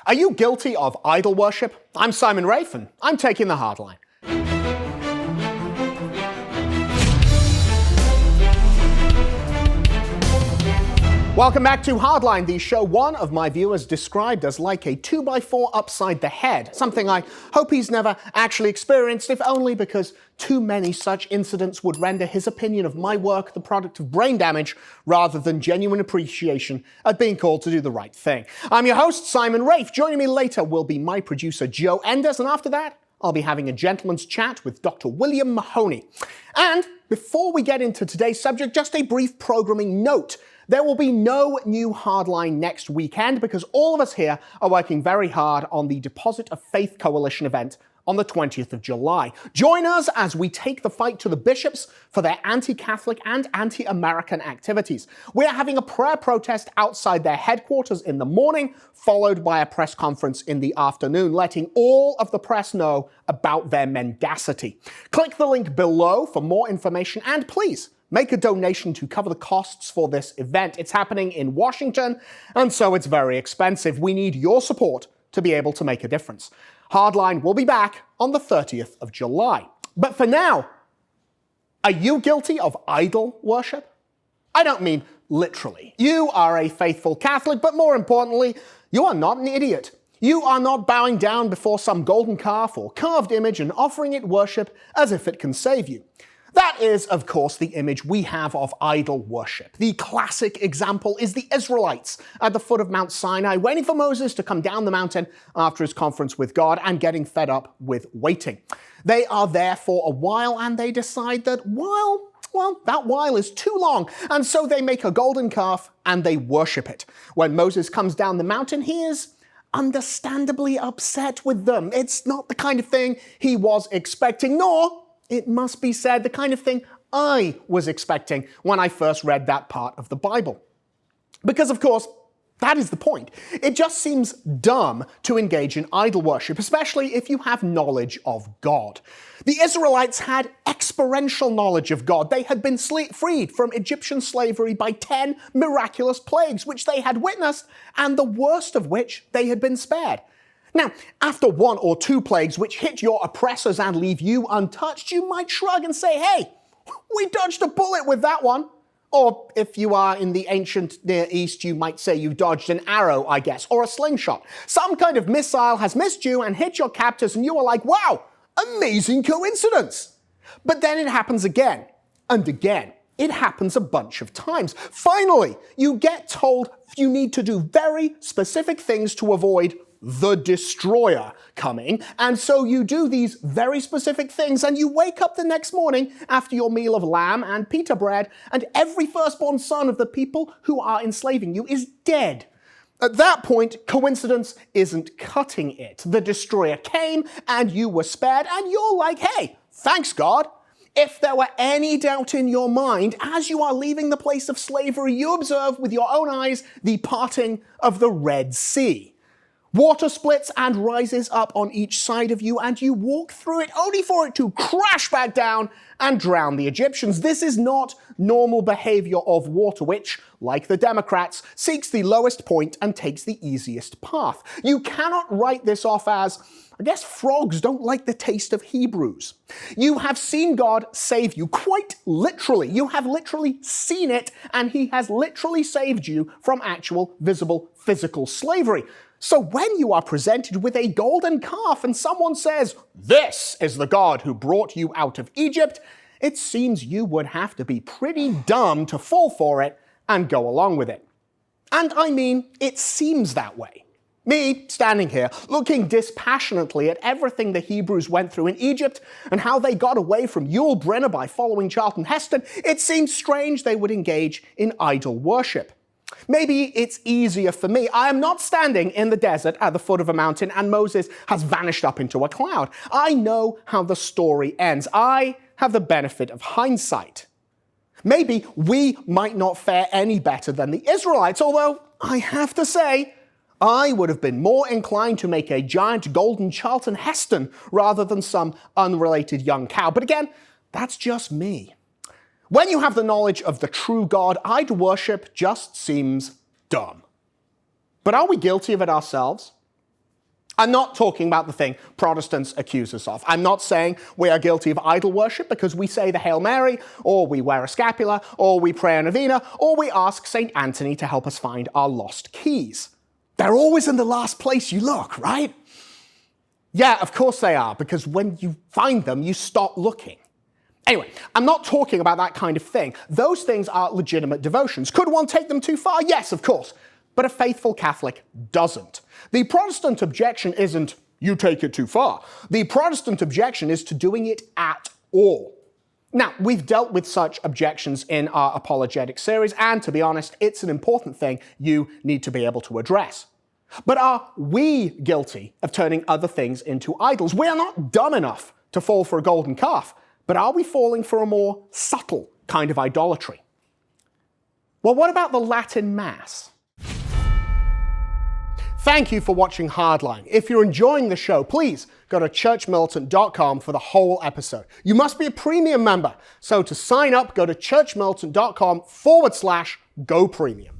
Are you guilty of idol worship? I'm Simon Rafe, and I'm taking the hard line. Welcome back to Hardline, the show one of my viewers described as like a 2x4 upside the head, something I hope he's never actually experienced, if only because too many such incidents would render his opinion of my work the product of brain damage rather than genuine appreciation at being called to do the right thing. I'm your host, Simon Rafe. Joining me later will be my producer, Joe Enders, and after that, I'll be having a gentleman's chat with Dr. William Mahoney. And before we get into today's subject, just a brief programming note. There will be no new Hardline next weekend because all of us here are working very hard on the Deposit of Faith Coalition event on the 20th of July. Join us as we take the fight to the bishops for their anti-Catholic and anti-American activities. We are having a prayer protest outside their headquarters in the morning, followed by a press conference in the afternoon, letting all of the press know about their mendacity. Click the link below for more information, and please, make a donation to cover the costs for this event. It's happening in Washington, and so it's very expensive. We need your support to be able to make a difference. Hardline will be back on the 30th of July. But for now, are you guilty of idol worship? I don't mean literally. You are a faithful Catholic, but more importantly, you are not an idiot. You are not bowing down before some golden calf or carved image and offering it worship as if it can save you. That is, of course, the image we have of idol worship. The classic example is the Israelites at the foot of Mount Sinai, waiting for Moses to come down the mountain after his conference with God and getting fed up with waiting. They are there for a while and they decide that that while is too long, and so they make a golden calf and they worship it. When Moses comes down the mountain, he is understandably upset with them. It's not the kind of thing he was expecting, nor, it must be said, the kind of thing I was expecting when I first read that part of the Bible. Because, of course, that is the point. It just seems dumb to engage in idol worship, especially if you have knowledge of God. The Israelites had experiential knowledge of God. They had been freed from Egyptian slavery by 10 miraculous plagues, which they had witnessed, and the worst of which they had been spared. Now, after one or two plagues which hit your oppressors and leave you untouched, you might shrug and say, hey, we dodged a bullet with that one. Or if you are in the ancient Near East, you might say you dodged an arrow, I guess, or a slingshot. Some kind of missile has missed you and hit your captors and you are like, wow, amazing coincidence. But then it happens again and again. It happens a bunch of times. Finally, you get told you need to do very specific things to avoid the destroyer coming, and so you do these very specific things and you wake up the next morning after your meal of lamb and pita bread and every firstborn son of the people who are enslaving you is dead. At that point, coincidence isn't cutting it. The destroyer came and you were spared and you're like, hey, thanks God. If there were any doubt in your mind, as you are leaving the place of slavery, you observe with your own eyes the parting of the Red Sea. Water splits and rises up on each side of you, and you walk through it only for it to crash back down and drown the Egyptians. This is not normal behavior of water, which, like the Democrats, seeks the lowest point and takes the easiest path. You cannot write this off as, I guess frogs don't like the taste of Hebrews. You have seen God save you, quite literally. You have literally seen it, and he has literally saved you from actual, visible, physical slavery. So when you are presented with a golden calf and someone says, this is the God who brought you out of Egypt, it seems you would have to be pretty dumb to fall for it and go along with it. And I mean, it seems that way. Me, standing here, looking dispassionately at everything the Hebrews went through in Egypt and how they got away from Yul Brynner by following Charlton Heston, it seems strange they would engage in idol worship. Maybe it's easier for me. I am not standing in the desert at the foot of a mountain and Moses has vanished up into a cloud. I know how the story ends. I have the benefit of hindsight. Maybe we might not fare any better than the Israelites, although I have to say, I would have been more inclined to make a giant golden Charlton Heston rather than some unrelated young cow. But again, that's just me. When you have the knowledge of the true God, idol worship just seems dumb. But are we guilty of it ourselves? I'm not talking about the thing Protestants accuse us of. I'm not saying we are guilty of idol worship because we say the Hail Mary, or we wear a scapula, or we pray a novena, or we ask St. Anthony to help us find our lost keys. They're always in the last place you look, right? Yeah, of course they are, because when you find them, you stop looking. Anyway, I'm not talking about that kind of thing. Those things are legitimate devotions. Could one take them too far? Yes, of course. But a faithful Catholic doesn't. The Protestant objection isn't, you take it too far. The Protestant objection is to doing it at all. Now, we've dealt with such objections in our apologetic series, and to be honest, it's an important thing you need to be able to address. But are we guilty of turning other things into idols? We are not dumb enough to fall for a golden calf, but are we falling for a more subtle kind of idolatry? Well, what about the Latin Mass? Thank you for watching Hardline. If you're enjoying the show, please go to churchmilitant.com for the whole episode. You must be a premium member. So to sign up, go to churchmilitant.com/go premium.